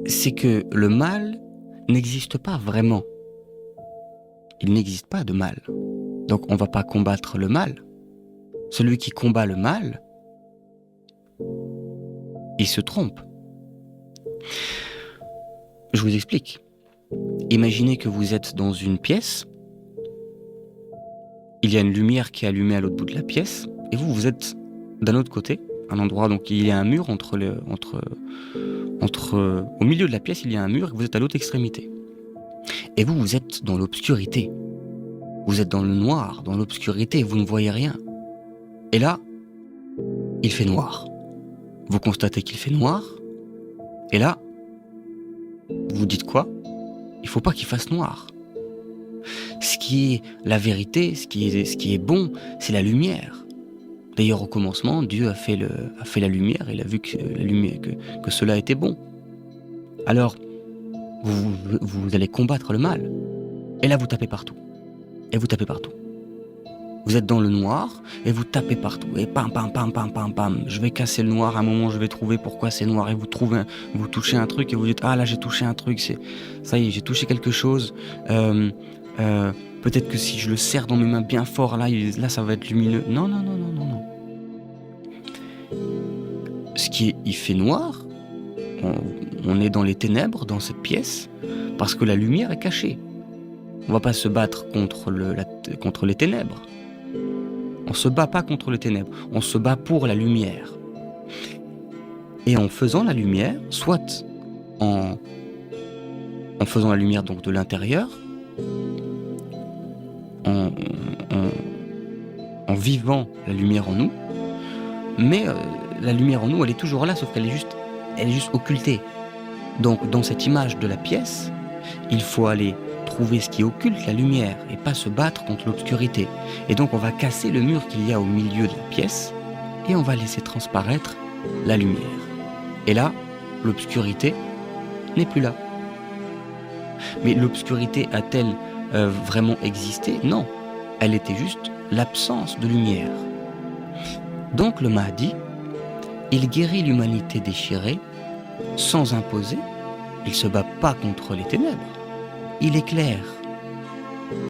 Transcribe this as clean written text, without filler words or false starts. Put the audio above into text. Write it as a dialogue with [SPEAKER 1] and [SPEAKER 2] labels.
[SPEAKER 1] c'est que le mal n'existe pas vraiment. Il n'existe pas de mal. Donc on ne va pas combattre le mal. Celui qui combat le mal, il se trompe. Je vous explique. Imaginez que vous êtes dans une pièce, il y a une lumière qui est allumée à l'autre bout de la pièce, et vous êtes d'un autre côté, un endroit, donc il y a un mur au milieu de la pièce, il y a un mur, et vous êtes à l'autre extrémité. Et vous êtes dans l'obscurité. Vous êtes dans le noir, dans l'obscurité, vous ne voyez rien. Et là, il fait noir. Vous constatez qu'il fait noir, et là, vous dites quoi ? Il ne faut pas qu'il fasse noir. Ce qui est la vérité, ce qui est bon, c'est la lumière. D'ailleurs, au commencement, Dieu a fait la lumière, il a vu que cela était bon. Alors, vous allez combattre le mal. Et là, vous tapez partout. Et vous tapez partout. Vous êtes dans le noir et vous tapez partout. Et pam, pam, pam, pam, pam, pam. Je vais casser le noir. À un moment, je vais trouver pourquoi c'est noir. Et vous touchez un truc et vous dites, ah là, j'ai touché un truc. Ça y est, j'ai touché quelque chose. Peut-être que si je le serre dans mes mains bien fort, là, ça va être lumineux. Non. Il fait noir. On est dans les ténèbres, dans cette pièce, parce que la lumière est cachée. On va pas se battre contre les ténèbres. On se bat pas contre les ténèbres. On se bat pour la lumière. Et en faisant la lumière, soit en faisant la lumière donc de l'intérieur, en vivant la lumière en nous, mais la lumière en nous, elle est toujours là, sauf qu'elle est juste occultée. Donc, dans cette image de la pièce, il faut aller trouver ce qui occulte la lumière et pas se battre contre l'obscurité. Et donc, on va casser le mur qu'il y a au milieu de la pièce et on va laisser transparaître la lumière. Et là, l'obscurité n'est plus là. Mais l'obscurité a-t-elle vraiment existé ? Non, elle était juste l'absence de lumière. Donc le Mahdi, il guérit l'humanité déchirée sans imposer, il ne se bat pas contre les ténèbres, il éclaire.